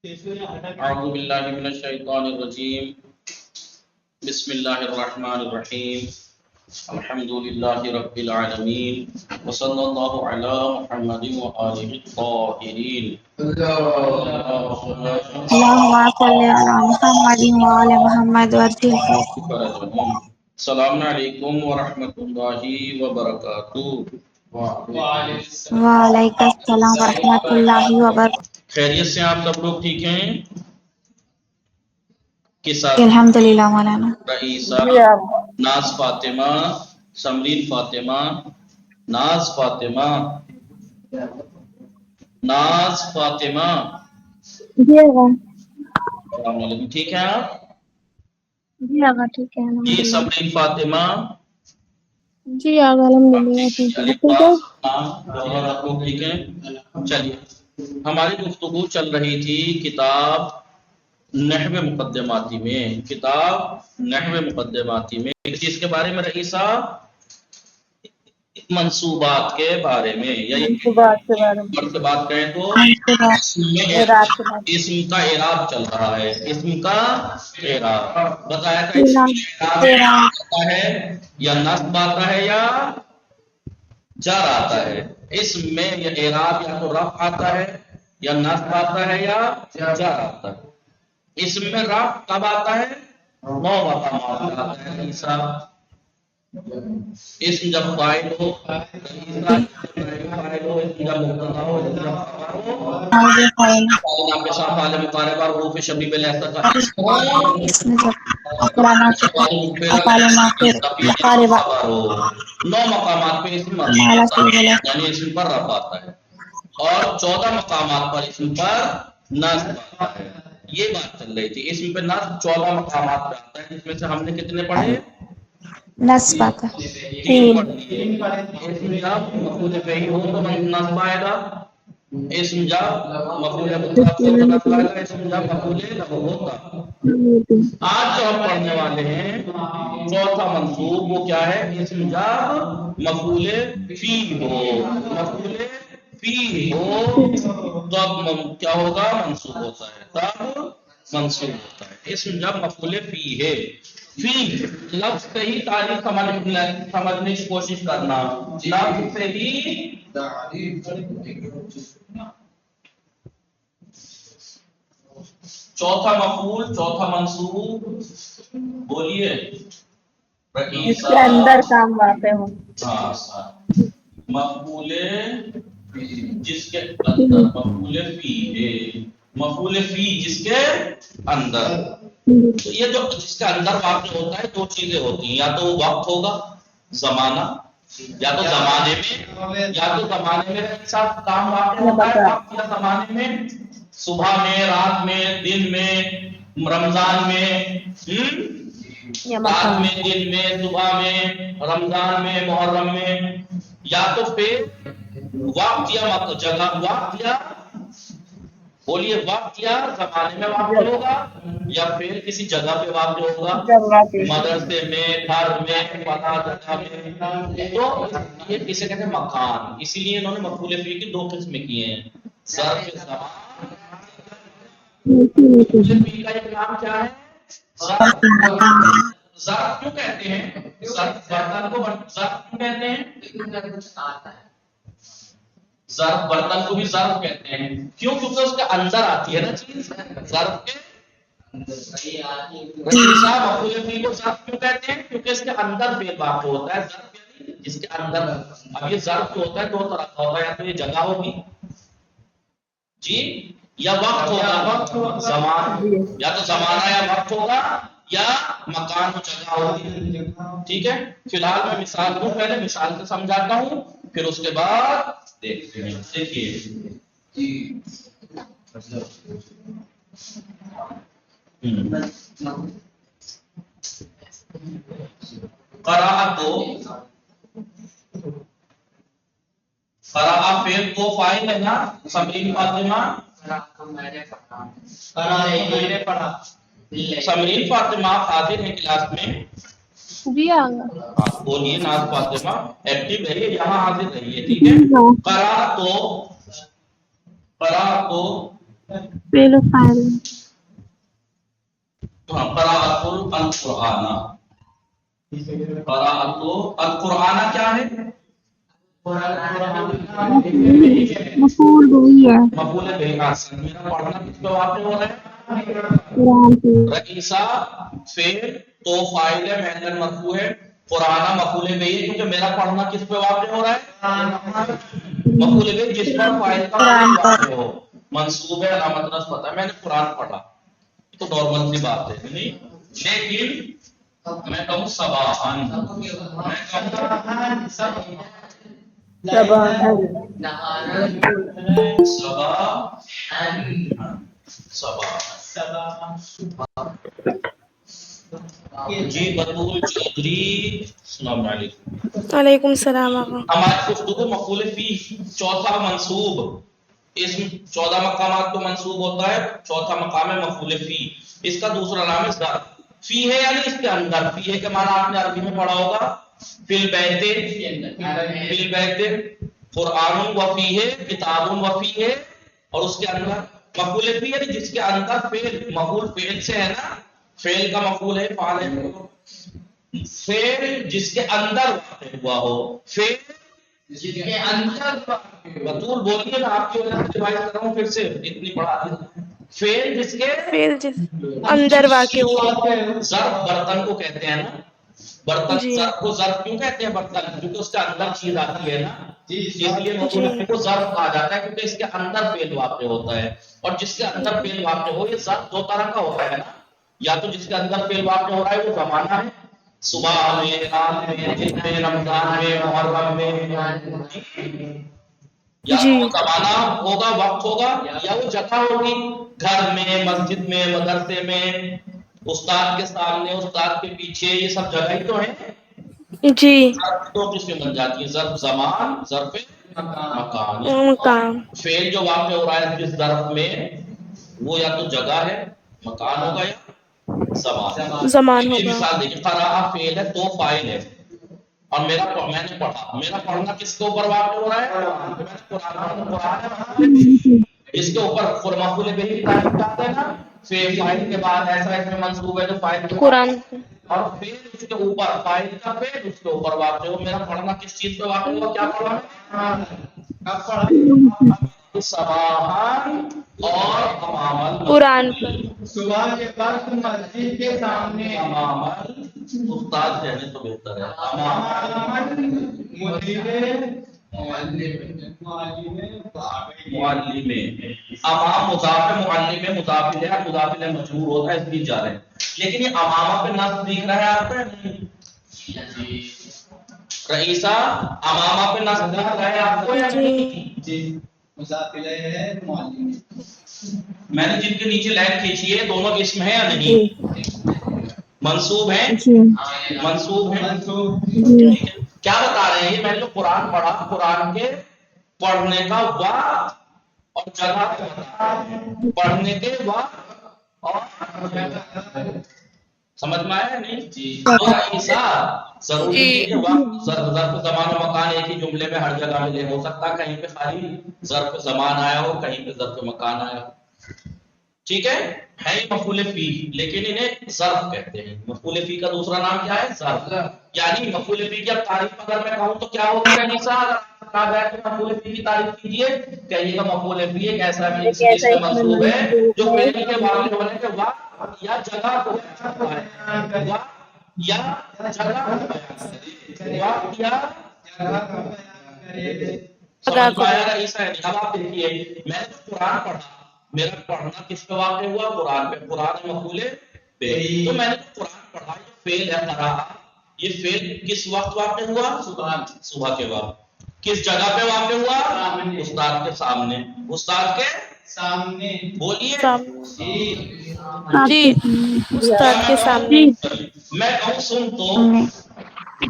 اعوذ باللہ من الشیطان الرجیم بسم اللہ الرحمن الرحیم الحمد للہ رب العالمین وصلی اللہ علی محمد وآلہ الطاہرین اللهم صل على محمد وعلى محمد وسلم. السلام علیکم ورحمۃ اللہ وبرکاتہ. وعلیکم السلام ورحمۃ اللہ وبرکاتہ. خیریت سے آپ سب لوگ ٹھیک ہیں؟ الحمد للہ مولانا. رئیسہ، ناز فاطمہ، سمرین فاطمہ، ناز فاطمہ، ناز فاطمہ. جی آقا. السلام علیکم. ٹھیک ہے آپ؟ جی آقا ٹھیک ہے الحمد جی للہ. سمرین فاطمہ. جی آقا الحمد للہ ٹھیک ہے. ٹھیک ہے. اور آپ لوگ ٹھیک ہیں؟ چلیے، ہماری گفتگو چل رہی تھی کتاب نحو مقدماتی میں. کتاب نحو مقدماتی میں کس چیز کے بارے میں رئیسہ؟ منصوبات کے بارے میں، یا منصوبات کے بارے میں. سے بات کریں تو اسم کا اعراب چل رہا ہے. اسم کا اعراب بتایا تھا. اسم کا اعراب آتا ہے یا نصب آتا ہے یا جر آتا ہے. اسم میں یا اعراب یا تو رفع آتا ہے یا نصب آتا ہے یا جر آتا ہے. اسم میں رفع کب آتا ہے؟ 9 مقامات پہ آتا ہے عیسیٰ. اسم جب فاعل ہو، فاعل ہو، اسم جب مبتدا ہو، اسم جب خبر ہو، نام کے ساتھ فاعل مقاربہ اور حروف شبیہ پہ لہذا کا اس میں جب اقرانا سے افعال ناصر مقاربہ 9 مقامات پہ اسم مرفوع مالا آتا سے ہے، بولے. یعنی اسم پر رفع آتا ہے، اور 14 مقامات پر اسم پر نصب آتا ہے. یہ بات چل رہی تھی. اسم پہ نصب 14 مقامات پہ آتا ہے، جس میں سے ہم نے کتنے پڑھے؟ نصب آتا ہے 3 3. پڑھے. اسم جب مفعول فعی ہو تو نصب آئے گا. اسم جب مفعول مطلق ہو تو نصب آئے گا. اسم جب مفعول لغو ہوگا. آج جو ہم پڑھنے والے ہیں چوتھا منصوب، وہ کیا ہے؟ اسم جب مفعول فی ہو. مفعول فی ہو تب کیا ہوگا؟ منصوب ہوتا ہے. تب منصوب ہوتا ہے. اسم جب مفعول فی ہے. فی لفظ سے ہی تعریف سمجھنے کی کوشش کرنا. لفظ سے ہی چوتھا مفعول، چوتھا منصوب بولیے. جس کے اندر کام واقع ہو. مفعول جس کے اندر، مفعول فی ہے. مفعول فی جس کے اندر. تو یہ جو جس کے اندر واقع ہوتا ہے، 2 چیزیں ہوتی ہیں. یا تو وہ وقت ہوگا، زمانہ، یا تو زمانے میں، یا تو زمانے میں ساتھ کام واقع ہوتا ہے وقت یا زمانے میں. صبح میں، رات میں، دن میں، رمضان میں، رات میں، دن میں، صبح میں، رمضان میں، محرم میں. یا تو پھر وقت یا جگہ، وقت یا بولیے وقت یا زمانے میں واقع ہوگا، یا پھر کسی جگہ پہ واقع ہوگا، مدرسے میں، گھر میں، فلاں جگہ میں. تو یہ کسے کہتے ہیں؟ مکان. اسی لیے انہوں نے مفعول فی کی 2 قسمیں کیے ہیں. ظرف زمان. مفعول فی کا ایک نام کیا ہے؟ ظرف. ظرف کیوں کہتے ہیں؟ ظرف برتن کو ظرف کیوں کہتے ہیں؟ ظرف برتن کو بھی ظرف کہتے ہیں. کیوں؟ کیونکہ اس کے اندر آتی ہے نا چیز. ظرف کے مفعول فی کو ظرف کیوں کہتے ہیں؟ کیونکہ اس کے اندر فعل واقع ہوتا ہے. ظرف یعنی جس کے اندر. اب یہ ظرف جو ہوتا ہے 2 طرح کا ہوتا ہے. یا تو یہ جگہ ہوگی جی، یا وقت ہوگا. زمان، یا تو زمانہ یا وقت ہوگا، یا مکان و جگہ ہوگی. ٹھیک ہے. فی الحال میں مثال دوں، پہلے مثال سے سمجھاتا ہوں، پھر اس کے بعد دیکھتے ہیں. دیکھیے قرأت فعل کو فاعل ہے نا. سمرین فاطمہ، سمرین فاطمہ حاضر ہے کلاس میں؟ جی آگا. بولیے. ناز فاطمہ ایکٹیو رہیے، یہاں حاضر رہیے. ٹھیک ہے. قرأت فعل و فاعل قراءت القرآن، قراءت القرآن کیا ہے؟ مفعول وہی ہے مفعول به، میرا پڑھنا کس پہ واقع ہو رہا ہے؟ قرآن پہ رئیسہ فعل تو فاعل ہے، محل مرفوع ہے، قرآن مفعول به ہے، کیونکہ میرا پڑھنا کس پہ واقع ہو رہا ہے؟ مفعول به جس پر فاعل کا قرآن فعل پر واقع ہو، منصوب ہے، علامت نصب پتہ ہے، میں نے قرآن پڑھا تو نارمل سی بات ہے نہیں، لیکن میں کہوں صباحاً، میں کہوں صباح صباح جی بطول چودھری السلام علیکم. وعلیکم السلام آقا. ہماری گفتگو مفعول فی، چوتھا منصوب، اسم 14 مقامات کو منصوب ہوتا ہے، چوتھا مقام ہے مفعول فی، اس کا دوسرا نام ہے ظرف. فی ہے یعنی اس کے اندر، فی ہے کے معنی آپ نے عربی میں پڑھا ہوگا، فی البیت، فی البیت قرآن و فی ہے، کتاب و فی ہے، اور اس کے اندر مفعول فی یعنی جس کے اندر فعل، مفعول فعل سے ہے نا، فعل کا مفعول ہے فعال ہے، فعل جس کے اندر واقع ہوا ہو، فعل جس کے اندر بطول بولیے نا، آپ کی وجہ سے ریوائز کر رہا ہوں پھر سے، اتنی پڑھا دی. فعل جس کے فعل جس اندر واقع ہوا. ظرف برتن کو کہتے ہیں نا، برتن جی ظرف کو ظرف کیوں کہتے ہیں برتن؟ کیونکہ اس کے اندر چیز آتی ہے نا، اس لیے جی مفعول کو ظرف کہا جاتا ہے، کیونکہ اس کے اندر فعل واقع ہوتا ہے. اور جس کے اندر فعل واقع ہو، یہ ظرف دو طرح کا ہوتا ہے نا، یا تو جس کے اندر فعل واقع ہو رہا ہے وہ زمانہ ہے، صبح میں، رات میں، دن میں، رمضان میں، محرم میں، یا جی وہ زمانہ ہوگا، وقت ہوگا، یا وہ جگہ ہوگی، گھر میں، مسجد میں، مدرسے میں، استاد کے سامنے، استاد کے پیچھے، یہ سب جگہ ہی تو ہیں. جی ظرف دو قسمیں بن جاتی ہیں، ظرف زمان، ظرف مکان. مقام. فعل جو واقع ہو رہا ہے جس ظرف میں، وہ یا تو جگہ ہے، مکان ہوگا، یا زمان. زمان یہ ہوگا. مثال دیکھیں، قرأ فعل ہے تو فاعل ہے، اور میں نے پڑھا، میرا پڑھنا کس کے اوپر واقع ہو رہا ہے؟ میں نے قرآن اس کے اوپر مفعول به کی تعریف کرتے ہیں نا، فاعل کے بعد ایسا اس میں منصوب ہے جو فاعل کے بعد، قرآن. اور فعل اس کے اوپر، فاعل کا فعل اس کے اوپر واقع ہو. میرا پڑھنا کس چیز پہ واقع ہوا؟ کیا پڑھا ہے؟ صباحاً اور امام قرآن پر. صبح کے وقت مسجد کے سامنے، امام استاد کہنے تو بہتر ہے، امام معلم، امام مضاف ہے، معلم مضاف ہے، مضاف الیہ مجرور ہوتا ہے، اس لیے جا رہے ہیں. لیکن یہ امامہ پہ نصب دکھ رہا ہے آپ کو نہیں؟ رئیسہ امامہ پہ نصب دکھ رہا ہے آپ کو یا جی نہیں؟ جی مضاف الیہ ہے، معلم. میں نے جن کے نیچے لائن کھینچی ہے دونوں اسم ہیں یا جی نہیں؟ منصوب ہیں، جی منصوب ہیں. جی کیا بتا رہے ہیں؟ یہ میں نے جو قرآن پڑھا، قرآن کے پڑھنے کا وقت اور جگہ کو بتا رہے ہیں. پڑھنے کے وقت اور جگہ، سمجھ میں آیا نہیں؟ جی. تو عیسیٰ ضروری جی نہیں ہے کہ وقت، ظرف زمان و مکان ایک ہی جملے میں ہر جگہ ملے، ہو سکتا ہے کہیں پہ خالی ظرف زمان آیا ہو، کہیں پہ ظرف مکان آیا ہو. ٹھیک ہے ہی مفعول فی، لیکن انہیں ظرف کہتے ہیں. مفعول فی کا دوسرا نام کیا ہے؟ ظرف. یعنی مفعول فی کی اب تعریف اگر میں کہوں تو کیا ہوگی عیسیٰ؟ کہا جائے کہ مفعول فی کی تعریف کیجیے، کہیے گا مفعول فی ایک ایسا بھی ایک ایسا اس میں اس میں منصوب ہے جو منصوب ہے فعل کے واقع ہونے کے وقت یا جگہ کو بیان کرتا ہے، وقت یا جگہ کو بیان کرے، وقت یا جگہ کو بیان کرے. جگہ سمجھ کو میں آیا بیان. عیسیٰ؟ اب آپ دیکھیے، میں نے جو قرآن پڑھا، میرا پڑھنا کس پہ واقع ہوا؟ قرآن پہ. قرآن مفعول بہ، تو میں نے جو قرآن پڑھا، یہ فعل ہے قرأ، یہ فعل کس وقت واقع ہوا؟ صبح کے وقت. کس جگہ پہ واقع ہوا؟ استاد کے سامنے. استاد کے سامنے بولیے. سامنے. آپ جی کے سامنے استاد کے سامنے. جی میں کہوں سن تو، سامنے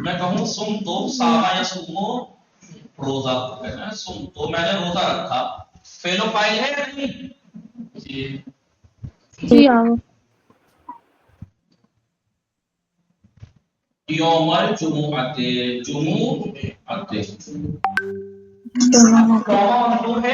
میں کہوں سن تو، سامہ یصومو، روزہ کہنا ہے. سن تو میں نے روزہ رکھا، فعل و فاعل ہے یا نہیں؟ جی. جی آؤ یوم الجمعۃ، جمعۃ، دونوں ہے.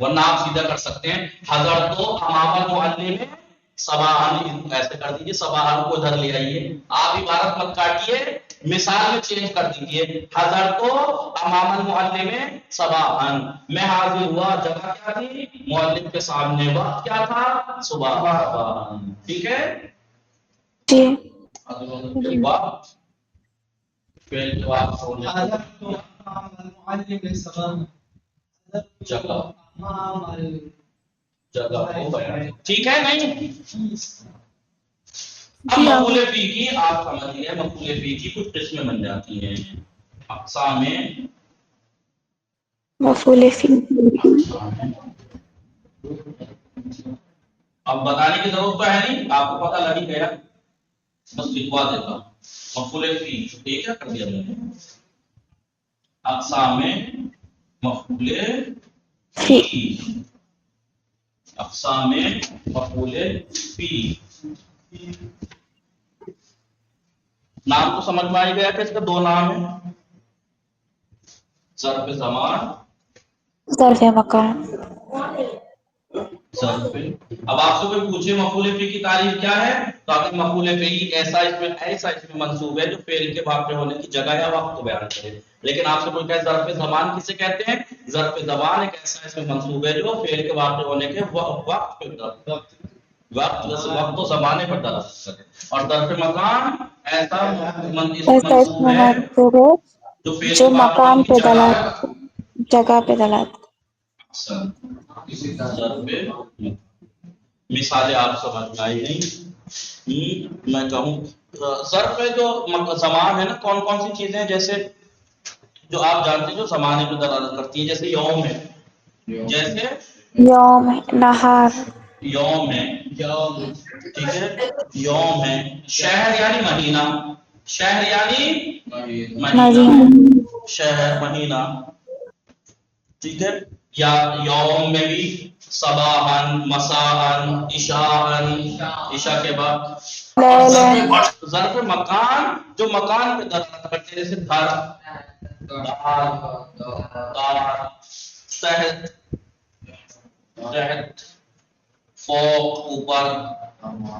ورنہ آپ سیدھا کر سکتے ہیں حضرت امام المعلم صباحن، ایسے کر دیجئے صباحن کو ادھر لے آئیے، آپ عبارت مت کاٹیے، مثال میں چینج کر دیجئے حضرت امام المعلم صباحن، میں حاضر ہوا، جگہ کیا تھی معلم کے سامنے، وقت کیا تھا صبح، ٹھیک ہے جی وقت فعل جواب ہونے جگہ جگہ کو بیان، ٹھیک ہے نہیں؟ اب جی مفعول فی کی آپ سمجھ گئے، مفعول فی کی کچھ قسمیں بن جاتی ہیں، اقسام مفعول فی اب بتانے کی ضرورت تو ہے نہیں، آپ کو پتہ لگ ہی گیا، بس لکھوا دیتا ہوں مفعول فی، ٹھیک ہے، کر دیا میں نے اقسام مفعول فی فی، اقسام مفعول فی، نام تو سمجھ میں آ گیا کہ اس کا دو نام ہیں، ظرف زمان، ظرف مکان ظرف، اب آپ سے کوئی پوچھے مفعول فی کی تعریف کیا ہے تو آپ نے مفعول فی ایسا اس میں منصوب ہے جو فعل کے واقع ہونے کی جگہ یا وقت کو بیان کرے، لیکن آپ سے کوئی کہے ظرف زمان کسے کہتے ہیں، ظرف زمان ایک ایسا اس میں منصوب ہے جو فعل کے واقع ہونے کے وقت پہ وقت و زمانے پر دلالت کرے، اور ظرف مکان ایسا ایسا اس منصوب میں ہے منصوب ہے جو فعل جو کے واقع مکان ہونے کی پہ جگہ جگہ پہ دلالت ظرف، مثالیں آپ سمجھ میں آئی نہیں؟ میں کہوں ظرف میں جو زمان ہے نا، کون کون سی چیزیں ہیں جیسے جو آپ جانتے ہیں جو زمانے پہ دلالت کرتی ہیں، جیسے یوم ہے، جیسے یوم نہار یوم ہے، ٹھیک ہے، یوم ہے، شہر یعنی مہینہ، شہر یعنی مہینہ، مدینہ شہر مہینہ، ٹھیک ہے، یا یوم میں بھی صباحن، مساءن، عشاءن، عشاء کے بعد، اور لیلن ظرف مکان جو مکان پہ دلالت کرتے ہیں، جیسے گھر، دار، صحت، تحت، فوق اوپر،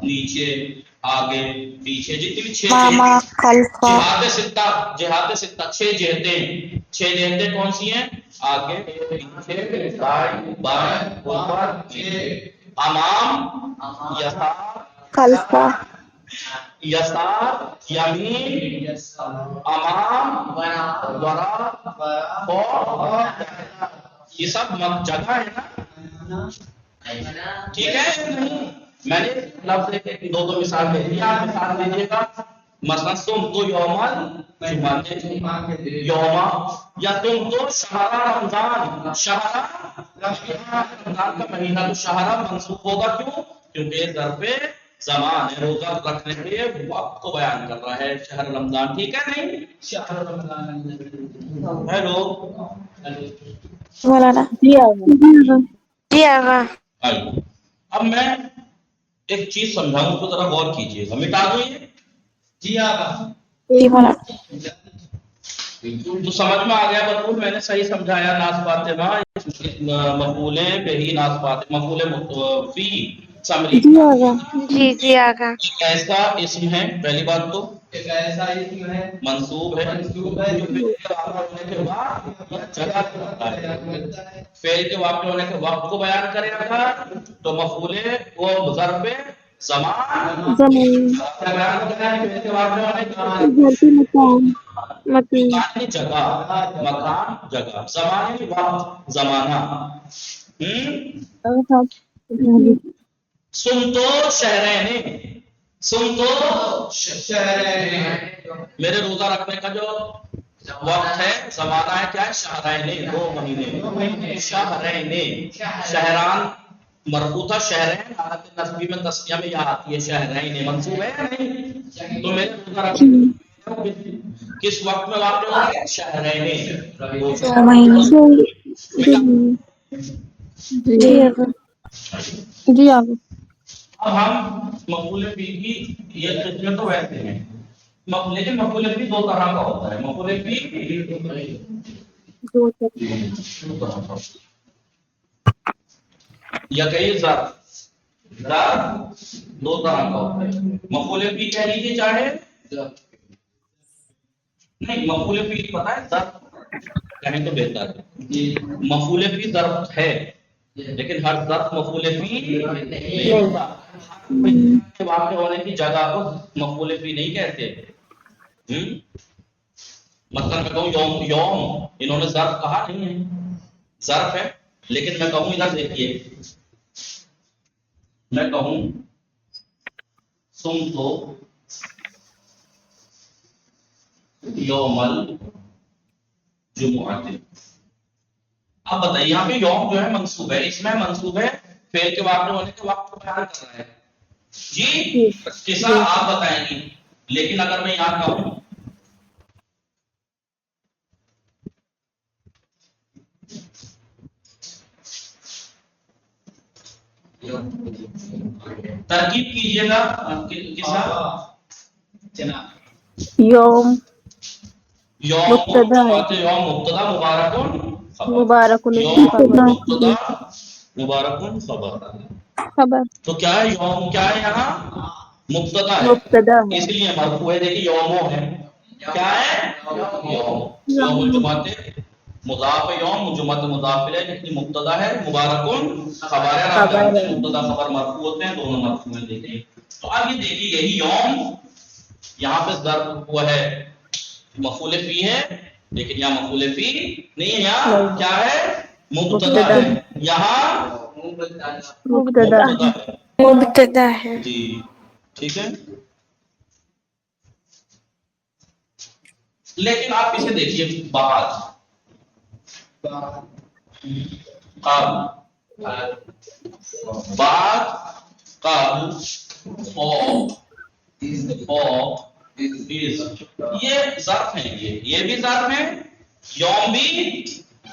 نیچے، آگے، پیچھے، جتنی بھی چھ ماما خلفا جہات ستہ، چھ جہتیں کون سی ہیں، آگے، پیچھے، دائیں بائیں، اوپر نیچے، امام، یسار، خلفا یسار، یمین، امام، ورا، فوق، یہ سب جگہ ہے نا، ٹھیک ہے نہیں؟ میں نے لفظ دو مثال دے دی، آپ مثال دیجیے گا، مثلا تم تو یوما، یا تم تو شہر رمضان، شہر رمضان کا مہینہ، تو شہر منصوب ہوگا کیوں؟ کیونکہ یہ ظرف زمان ہے، روزہ رکھنے کے وقت کو بیان کر رہا ہے، شہر رمضان، ٹھیک ہے نہیں؟ شہر رمضان، ہیلو، مولانا جی آغا، اب میں ایک چیز سمجھاؤں تو ذرا غور کیجیے گا، مٹا دو یہ، جی آقا، جی مولانا تو سمجھ میں آ گیا بالکل، میں نے صحیح سمجھایا، ناس فاطمہ مقبول بہی ناس فاطمہ مقبول فی سمری، جی آغا جی جی آغا، ایک ایسا اسم ہے، پہلی بات تو ایک ایسا اسم ہے، منصوب ہے، جو فعل کے واقع ہونے کے بعد جگہ کو ہوتا ہے، فعل کے واقع ہونے کے وقت کو بیان کرے گا تو مفعول وہ ظرف زمان زمان بیان کرے گا، فعل کے واقع ہونے کے بعد ظرف مکان مکان مکان یعنی جگہ، مکان جگہ، زمان یعنی وقت زمانہ، سن تو شہرین، سن تو شہرین، میرے روزہ رکھنے کا جو وقت ہے، زمانہ ہے، کیا ہے، شہرین، 2 مہینے، شہرین، شہران مربوط ہے، شہرین حالت نصبی میں تسنیہ میں یہ آتی ہے، شہرین منصوب ہے یا نہیں؟ تو میرے روزہ رکھنے کا کس وقت میں واقع ہو رہا ہے، شہرین، 2 مہینے جی آغا جی آغا اب ہم مقبول فی کی یہ قسمیں تو ویسے ہیں، لیکن مقبول فی 2 طرح کا ہوتا ہے، مقبول فی 2 طرح کا، یا کہیے ظرف. ظرف دو طرح کا ہوتا ہے. مفعول فی کہہ لیجیے چاہے نہیں. مفعول فی پتہ ہے ظرف کہیں تو بہتر ہے. مفعول فی ظرف ہے لیکن ہر ظرف مفعول فی نہیں ہوتا. واقع ہونے کی جگہ کو مفعول فی نہیں کہتے. مثلا میں کہوں یوم یوم انہوں نے ظرف کہا نہیں ہے, ظرف ہے لیکن میں کہوں ادھر دیکھیے, میں کہوں سم تو یومل جمعہ. اب بتائیے یہاں پہ یوم جو ہے منصوب ہے, اس میں منصوب ہے فعل کے واقع ہونے کے وقت کو بیان کر رہا ہے جی. قصہ آپ بتائیں گی, لیکن اگر میں یہاں کہوں ترکیب کیجیے گا قصہ یوم یوم مبتدا ہے, یوم مبتدا مبارکون مبارکن یوم خبر, مبتدا مبارکون خبر. خبر تو کیا ہے یوم, کیا ہے یہاں مبتدا ہے مبتدا ہے, اس لیے مرفوع ہے. دیکھیے یومو ہے, کیا ہے یوم. یوم الجمعہ مضاف یوم جمعہ مضاف ہے لیکن مبتدا ہے مبارکون خبر ہے. آپ جانتے ہیں مبتدا خبر مرفوع ہوتے ہیں, دونوں مرفوع ہیں. دیکھیے تو اب یہ دیکھیے یہی یوم یہاں پہ ظرف ہوا ہے مفعول فی ہے لیکن یہاں مفعول فی نہیں ہے, یہاں کیا ہے مبتدا ہے. یہاں مبتدا مبتدا ہے. مبتدا ہے. جی ٹھیک ہے. لیکن آپ اسے دیکھیے بعد بعد قبل فوق یہ ظرف ہیں, یہ بھی ظرف ہیں, یوم بھی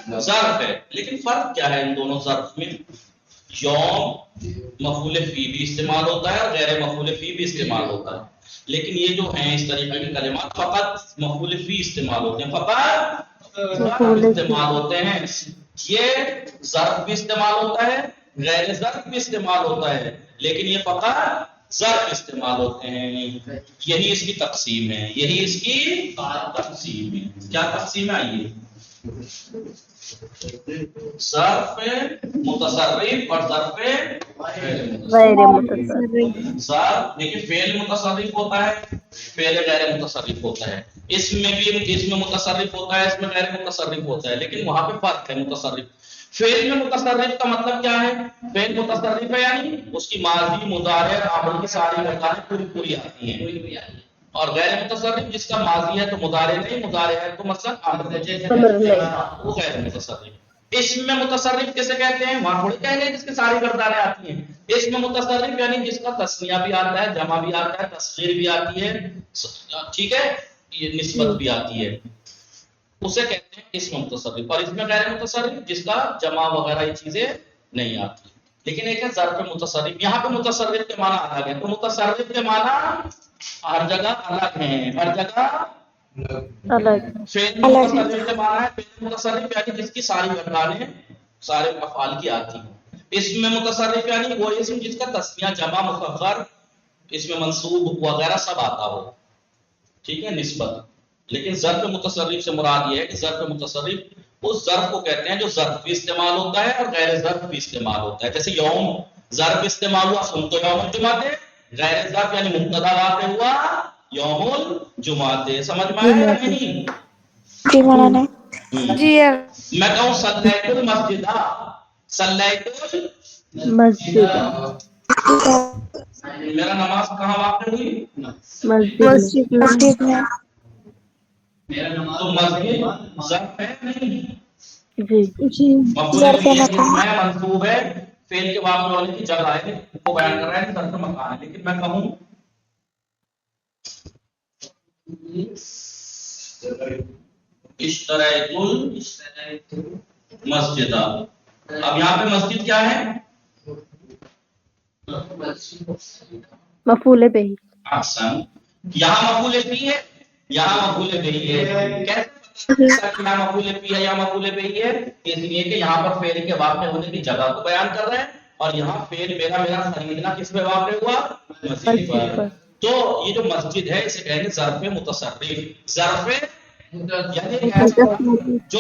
ظرف ہے. لیکن فرق کیا ہے ان دونوں ظرف میں؟ یوم مفعول فی بھی استعمال ہوتا ہے اور غیر مفعول فی بھی استعمال ہوتا ہے, لیکن یہ جو ہیں اس طریقے کے کلمات فقط مفعول فی استعمال ہوتے ہیں, فقط استعمال ہوتے ہیں. یہ ظرف بھی استعمال ہوتا ہے, غیر ظرف بھی استعمال ہوتا ہے, لیکن یہ فقط ظرف استعمال ہوتے ہیں. یہی اس کی تقسیم ہے, یہی اس کی تقسیم ہے. کیا تقسیم ہے؟ آئیے ظرف متصرف اور ظرف غیر متصرف. ظرف دیکھیے فعل متصرف ہوتا ہے, فعل غیر متصرف ہوتا ہے. اس میں بھی اس میں متصرف ہوتا ہے, اس میں غیر متصرف ہوتا ہے, لیکن وہاں پہ فرق ہے. متصرف فعل میں متصرف کا مطلب کیا ہے؟ فعل متصرف ہے یعنی اس کی ماضی مضارع امر کی ساری مقداریں پوری پوری آتی ہیں. اور غیر متصرف جس کا ماضی ہے تو مضارع نہیں, مضارع ہے تو مثلا امر وہ غیر متصرف. اس میں متصرف کیسے کہتے ہیں؟ وہاں تھوڑی کہیں گے جس کی ساری مقداریں آتی ہیں. اس میں متصرف یعنی جس کا تثنیہ بھی آتا ہے, جمع بھی آتا ہے, تصغیر بھی آتی ہے, ٹھیک ہے, یہ نسبت بھی آتی ہے, اسے کہتے ہیں اس میں متصرف. اور اس میں غیر متصرف جس کا جمع وغیرہ یہ چیزیں نہیں آتی. لیکن ایک ہے ظرف متصرف. یہاں پہ متصرف کے معنی الگ ہے. تو متصرف کے معنی ہر جگہ الگ ہیں, ہر جگہ الگ. فعل متصرف کے معنی ہے فعل متصرف یعنی جس کی ساری افعال سارے افعال کی آتی ہیں. اسم متصرف یعنی وہ اسم جس کا تسنیہ جمع مصغر اس میں منصوب وغیرہ سب آتا ہو, ٹھیک ہے, نسبت. لیکن ظرف متصرف سے مراد یہ ہے کہ ظرف متصرف اس ظرف کو کہتے ہیں جو ظرف بھی استعمال ہوتا ہے اور غیر ظرف بھی استعمال ہوتا ہے. جیسے یوم ظرف استعمال ہوا سن تو یوم الجمعہ, غیر ظرف یعنی مبتدا واقع ہوا یوم الجمعہ. سمجھ میں آیا یا نہیں؟ جی مولانا. جی میں کہوں صلیت المسجد, صلیت مسجد, میرا نماز کہاں واقع ہوئی؟ مسجد میں. مسجد میں. تو مسجد ظرف ہے نہیں؟ جی مفعول به میں منصوب ہے, فعل کے واقع ہونے کی جگہ ہے وہ بیان کر رہا ہے کہ ظرف مکان ہے. لیکن میں کہوں اشتریت المسجد, اب یہاں پہ مسجد کیا ہے؟ مفعول به. احسن, یہاں مفعول به ہے, یہاں مفعول به ہے. کیسے یہاں مفعول به ہے یا مفعول به ہے؟ اس لیے کہ یہاں پر فعل کے واقع ہونے کی جگہ کو بیان کر رہے ہیں اور یہاں فعل میرا خریدنا کس پہ واقع ہوا؟ مسجد پر. تو یہ جو مسجد ہے اسے کہیں گے ظرف متصرف. ظرف یعنی ایسا جو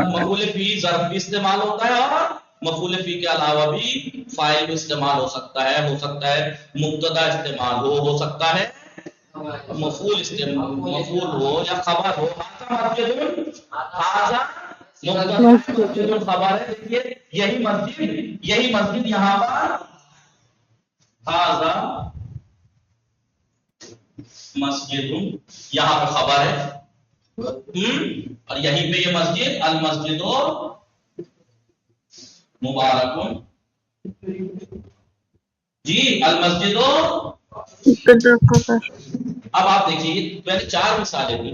مفعول فی ظرف بھی استعمال ہوتا ہے اور مفعول فی کے علاوہ بھی فاعل بھی استعمال ہو سکتا ہے مبتدا استعمال ہو سکتا ہے مفعول ہو یا خبر ہو. مسجد خبر ہے. دیکھیے یہی مسجد یہاں پر مسجد یہاں پر خبر ہے اور یہیں پہ یہ مسجد المسجد مبارک جی المسجد. اب آپ دیکھیے میں نے 4 مثالیں دی.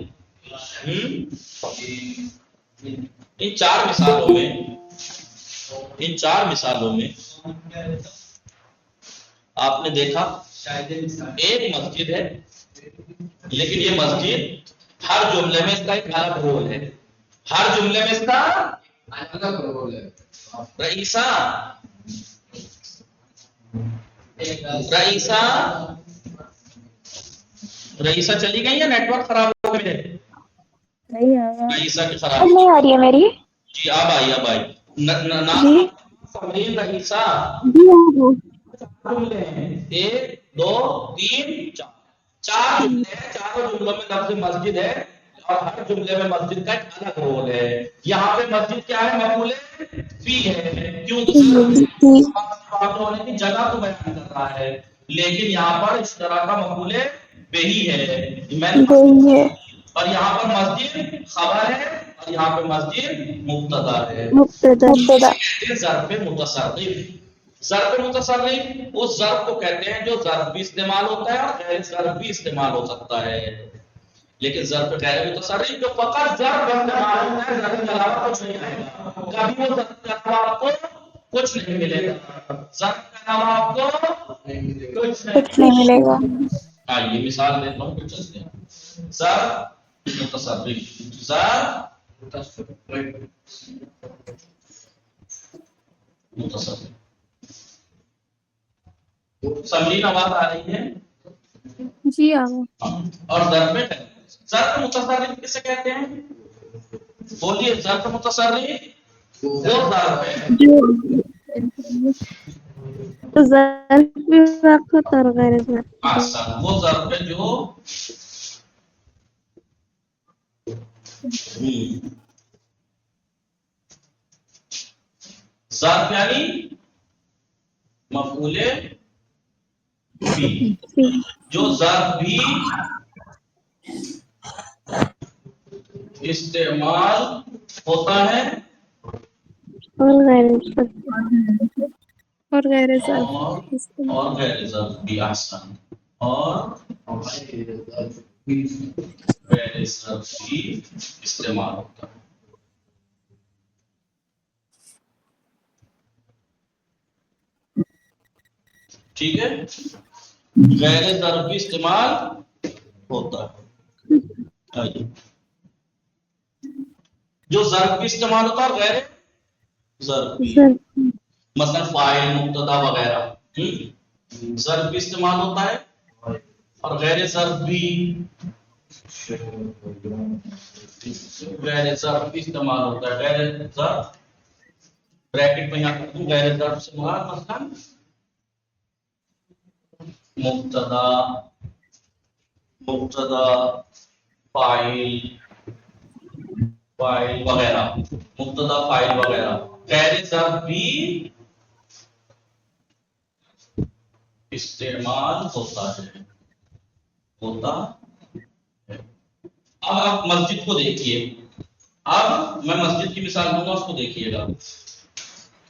ان 4 مثالوں میں آپ نے دیکھا ایک مسجد ہے لیکن یہ مسجد ہر جملے میں اس کا ایک الگ رول ہے. ہر جملے میں اس کا الگ رول ہے. رئیسہ چلی گئی یا نیٹ ورک خراب ہو گئے؟ رئیسہ کی خراب نہیں آ رہی ہے میری. جی اب آئی رئیسہ. 1 2 3 4 جملے ہیں. چاروں جملوں میں لفظ مسجد ہے اور ہر جملے میں مسجد کا ایک الگ رول ہے. یہاں پہ مسجد کیا ہے؟ مفعول فی ہے. کیوں؟ ہونے کی جگہ کو بیان کر رہا ہے لیکن یہاں پر اس طرح کا مفعول بہی ہے. اور یہاں پر مسجد خبر ہے اور یہاں پہ مسجد مبتدا ہے. ظرف متصرف. ظرف متصرف اس ظرف کو کہتے ہیں جو ظرف بھی استعمال ہوتا ہے اور غیر ظرف بھی استعمال ہو سکتا ہے. لیکن ظرف غیر متصرف جو فقط ظرف استعمال ہوتا ہے ظرف کے علاوہ کچھ نہیں آئے گا. کبھی وہ ظرف کے علاوہ آپ کو کچھ نہیں ملے گا. ظرف کے علاوہ آپ کو کچھ نہیں ملے گا. یہ مثال دیتا ہوں کچھ چلتے ہیں. ظرف متصرف سمجھین آواز آ رہی ہے؟ جی اور ظرف متصرف کسے کہتے ہیں؟ بولیے. ظرف متصرف وہ ظرف ہے وہ ظرف ہے جو ظرف یعنی مفعول بھی جو ظرف بھی استعمال ہوتا ہے اور غیر ظرف بھی. آسان اور غیر ظرف بھی استعمال ہوتا ہے. ٹھیک ہے. غیر ظرف بھی استعمال ہوتا ہے. جو ظرف بھی استعمال ہوتا ہے اور غیر ظرف بھی مثلا فاعل مبتدا وغیرہ ظرف بھی استعمال ہوتا ہے اور غیر ظرف بھی استعمال ہوتا ہے. غیر ظرف بریکٹ میں یہاں کرتا ہوں. غیر ظرف سے مراد مثلا مبتدا فاعل وغیرہ مبتدا فاعل وغیرہ غیر ظرف بھی استعمال ہوتا ہے. اب آپ مسجد کو دیکھیے. اب میں مسجد کی مثال دوں گا اس کو دیکھیے گا.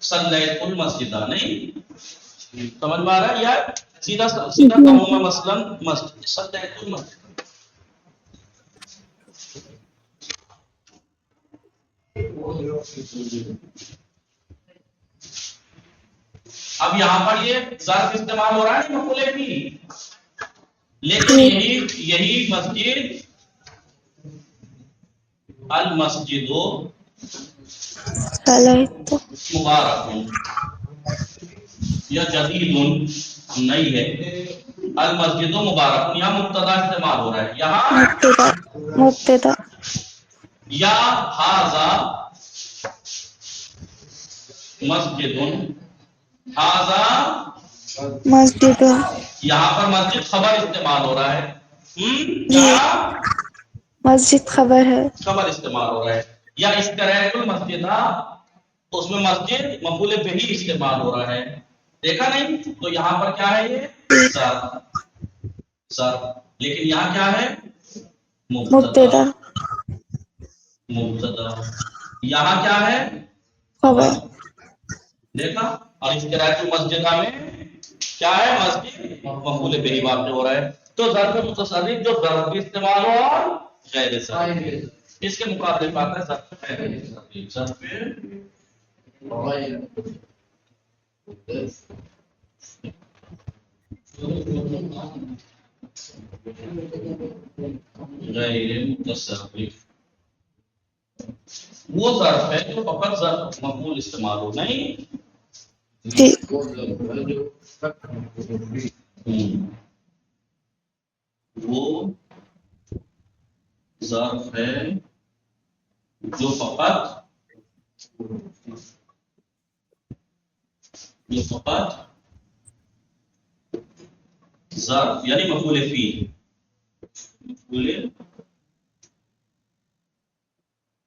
صلیت المسجد نہیں سمجھ میں آ رہا ہے یا سیدھا کہوں گا مثلا مسجد صلیت المسجد. اب یہاں پر یہ ظرف استعمال ہو رہا ہے مفعول بھی لیکن یہی مسجد المسجد مبارک یا جدیدن نئی ہے. المسجد مبارک یہاں مبتدا استعمال ہو رہا ہے. یہاں مبتدا یا ھذا مسجد ھذا مسجد یہاں پر مسجد خبر استعمال ہو رہا ہے. جی یہاں مسجد خبر ہے. خبر استعمال ہو رہا ہے. یا اشتريت المسجد اس میں مسجد مفعول به استعمال ہو رہا ہے. دیکھا نہیں؟ تو یہاں پر کیا ہے یہ ظرف. لیکن یہاں کیا ہے مبتدا مبتدا. یہاں کیا ہے خبر. دیکھا. اور اشتراک المسجد میں کیا ہے مسجد مفعول به واقع ہو رہا ہے. تو ظرف متصرف جو ظرف بھی استعمال ہو اور غیر ظرف اس کے مقابلے میں آتا ہے ظرف غیر ظرف. غیر متصرف وہ ظرف ہے جو فقط ظرف مفعول استعمال ہو. نہیں جی وہ ظرف ہے جو فقط ظرف یعنی مفعول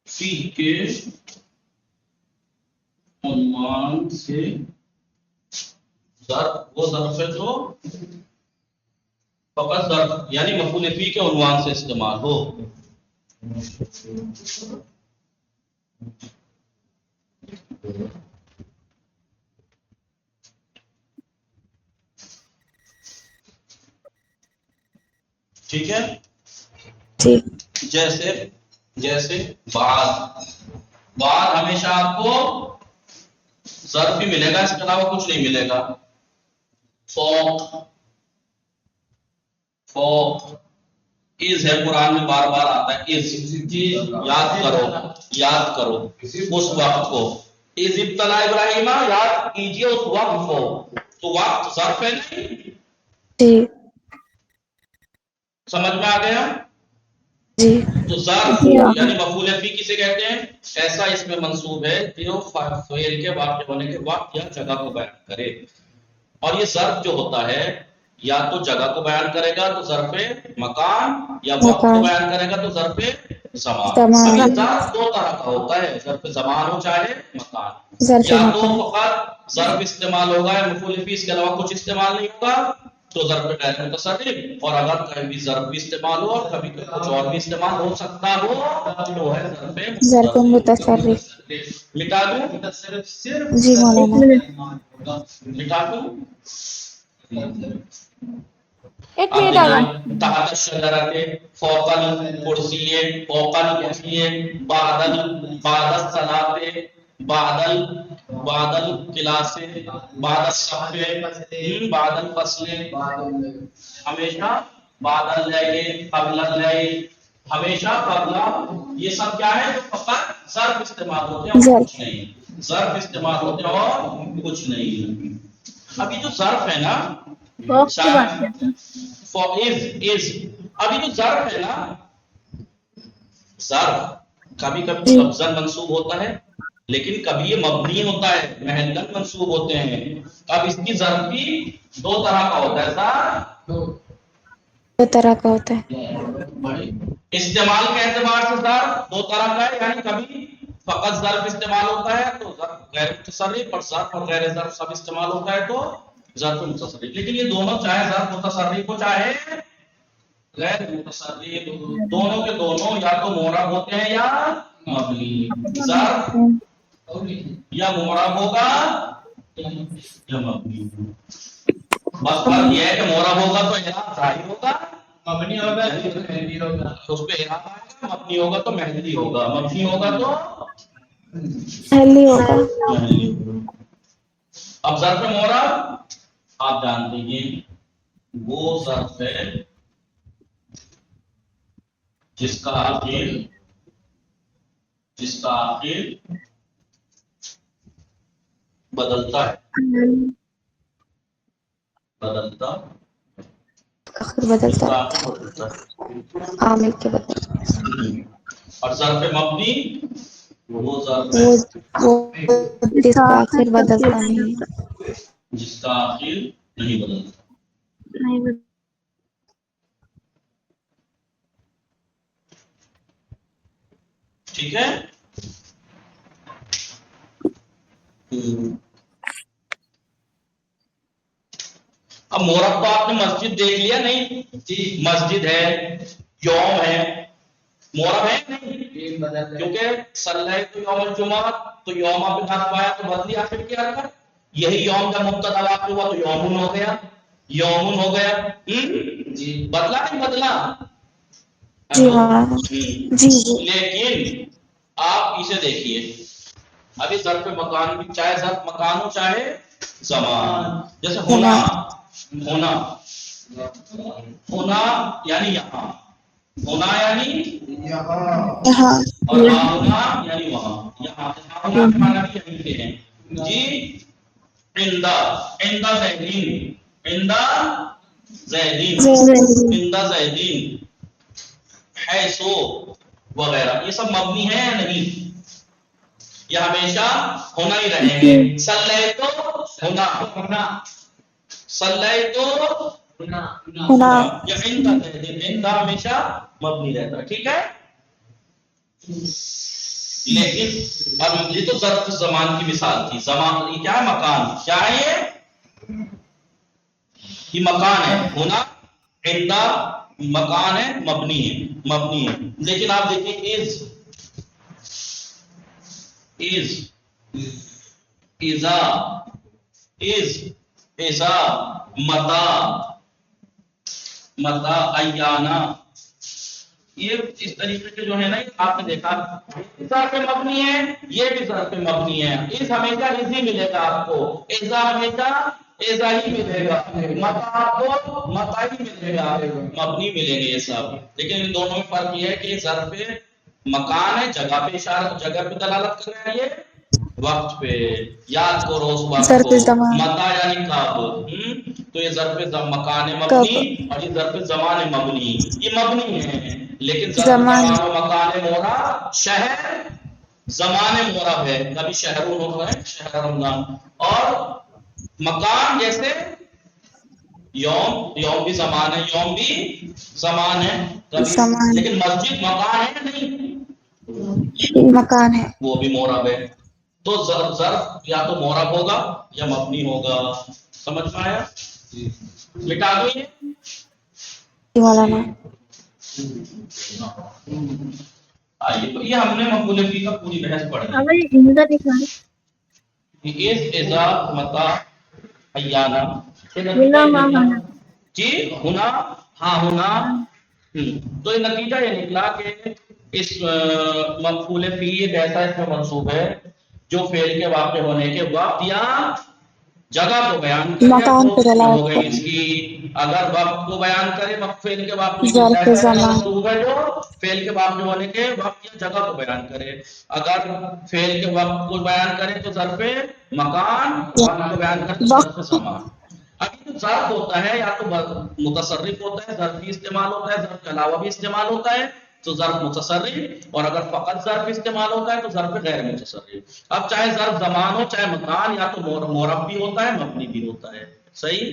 فی کے عنوان سے ظرف وہ ظرف ہے جو فقط ظرف یعنی مفعول فی کے عنوان سے استعمال ہو. ٹھیک ہے. جی جیسے بعد ہمیشہ آپ کو ظرف ہی ملے گا, اس کے علاوہ کچھ نہیں ملے گا. فوق از ہے قرآن میں بار بار آتا ہے. یاد کرو اس وقت کو. از ابتلا ابراہیم یاد کیجئے اس وقت کو. تو وقت ظرف ہے نہیں. جی سمجھ میں آ گیا. جی تو ظرف جی یعنی مفعول فی کسے کہتے ہیں؟ ایسا اس میں منصوب ہے جو فعل کے واقع ہونے کے وقت یا جگہ کو بیان کرے. اور یہ ظرف جو ہوتا ہے یا تو جگہ کو بیان کرے گا تو ظرف مکان, یا وقت کو بیان کرے گا تو ظرف زمان. اب یہ ظرف دو طرح کا ہوتا ہے, ظرف زمان ہو چاہے مکان. ظرف یا تو مکان. فقط ظرف استعمال ہوگا یا مفعول فی اس کے علاوہ کچھ استعمال نہیں ہوگا تو ظرف غیر متصرف. اور اگر کبھی ظرف بھی استعمال ہو اور کبھی کچھ اور بھی استعمال ہو سکتا ہو تو وہ ہے ظرف متصرف. مٹا دوں جی مولانا. مٹا دوں. ایک اب منٹ آگا. دیکھیے تحت الشجرۃ فوق الکرسی فوق الکرسی بعد الصلاۃ بعد الکلاس بعد الصف بعد الفصل ہمیشہ بعد اللیل قبل اللیل ہمیشہ قبل. یہ سب کیا ہے جو فقط ظرف استعمال ہوتے ہیں اور کچھ نہیں. ظرف استعمال ہوتے ہیں اور کچھ نہیں. اب یہ جو ظرف ہے نا ابھی جو ظرف ہے نا ظرف کبھی کبھی تو لفظاً منصوب ہوتا ہے لیکن کبھی یہ مبنی ہوتا ہے, محلاً منصوب ہوتے ہیں. اب اس کی ظرف بھی دو طرح کا ہوتا ہے. دو طرح کا ہوتا ہے. استعمال کے اعتبار سے ظرف دو طرح کا ہے, یعنی کبھی فقط ظرف استعمال ہوتا ہے تو ظرف غیر متصرف, اور ظرف اور غیر ظرف سب استعمال ہوتا ہے تو ظرف متصرف. لیکن یہ دونوں چاہے ظرف متصرف ہو چاہے غیر متصرف, دونوں کے دونوں یا تو معرب ہوتے ہیں یا مبنی. ظرف یا معرب ہوگا یا مبنی. بس فرق یہ ہے کہ معرب ہوگا تو اعراب ظاہر ہوگا, مبنی ہوگا تو مہندی ہوگا. اس پہ اعراب آئے گا, مبنی ہوگا تو مہندی ہوگا, مبنی ہوگا تو پہلی ہوگا. مہندی ہوگا. اب ظرف معرب آپ جانتے ہیں وہ ظرف ہے جس کا آخر بدلتا ہے. بدلتا آخر بدلتا مستقبل بدلتا عامل کے بدل اور ظرف مبنی وہ ظرف وہ جس کا آخر بدلتا نہیں جس کا آخر نہیں بدلتا. ٹھیک ہے. اب مورب تو آپ نے مسجد دیکھ لیا نہیں؟ مسجد ہے، یوم ہے، مورب ہے نہیں؟ کیونکہ صلی تو یوم الجمعہ تو یوم پہ نصب آیا تو بدلی آخر کی حرکت. یہی یوم کا مبتدا واقع ہوا تو یومن ہو گیا، یومن ہو گیا. بدلا نہیں بدلا؟ جی مولانا جی جی لیکن آپ اسے دیکھیے، ابھی ظرف مکان بھی، چاہے ظرف مکان ہو چاہے زمان. جیسے ہونا، ہونا ہونا یعنی یہاں، ہونا یعنی یہاں اور ہونا یعنی وہاں. یہاں ہونا کے معنی بھی یہیں کے ہیں جی. عندہ، عندہ زیدین، عندہ زیدین، عندہ زیدین، حیثو وغیرہ، یہ سب مبنی ہے یا نہیں؟ یہ ہمیشہ ہونا ہی رہیں گے. صلی تو ہونا، صلی تو ہونا، یا عندہ زیدین، عندہ ہمیشہ مبنی رہتا ہے. ٹھیک ہے. لیکن اب یہ تو ظرف زمان کی مثال تھی. زمان یہ کیا ہے؟ مکان. کیا ہے یہ مکان ہے. ہونا عندہ مکان ہے، مبنی ہے، مبنی ہے. لیکن آپ دیکھیں از، از، اذا، از، اذا، متا، متا، ایانا، یہ اس طریقے کے جو ہے نا، آپ نے دیکھا ظرف مبنی ہے، یہ بھی ظرف مبنی ہے. اس ہمیشہ اسی ملے گا آپ کو، اذا ہمیشہ ایزا ہی ملے گا، متا آپ کو متا ہی ملے گا، مبنی ملیں گے یہ سب. لیکن ان دونوں میں فرق یہ ہے کہ یہ ظرف مکان ہے، جگہ پہ اشارہ، جگہ پہ دلالت کر رہا ہے، یہ وقت پہ. یاد کرو اس وقت کو. متا یعنی کب، تو یہ ظرف مکان مبنی اور یہ ظرف زمان مبنی، یہ مبنی ہے. لیکن ظرف زمان و مکان مورا شہر زمان مورب ہے. کبھی شہرون ہوتا ہے، شہر رمضان. اور مکان جیسے یوم، یوم بھی زمان ہے، یوم بھی زمان ہے کبھی. لیکن مسجد مکان ہے یا نہیں؟ مکان ہے، وہ بھی مورب ہے. تو ظرف یا تو مورب ہوگا یا مبنی ہوگا. سمجھ میں آیا؟ مٹا دو یہ. مولانا آئیے تو یہ ہم نے مقبول فی کا پوری بحث پڑھی. اس اذا متا ایانا جی ہونا، ہاں ہونا. تو یہ نتیجہ یہ نکلا کہ اس مفعول فی ایک ایسا اس میں منصوب ہے جو فعل کے واقع ہونے کے وقت یا جگہ کو بیان کرے. مکان پہ ہو گئی دلالت اس کی، اگر وقت کو بیان کرے، فعل کے واقع ظرف زمان منصوب ہے جو فعل کے واقع ہونے کے وقت یا جگہ کو بیان کرے. اگر فعل کے وقت کو بیان کرے تو ظرف مکان، وقت کو بیان کرے تو ظرف زمان. اب یہ جو ظرف ہوتا ہے یا تو متصرف ہوتا ہے، ظرف بھی استعمال ہوتا ہے، ظرف کے علاوہ بھی استعمال ہوتا ہے تو ظرف متصرف، اور اگر فقط ظرف استعمال ہوتا ہے تو ظرف غیر متصرف. اب چاہے ظرف زمان ہو چاہے مکان، یا تو مورب بھی ہوتا ہے، مبنی بھی ہوتا ہے. صحیح.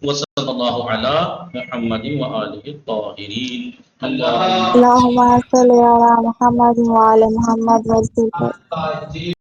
وصلی اللہ علی محمد وآلہ الطاہرین. اللہم صلی علی محمد وعلی محمد وسلم.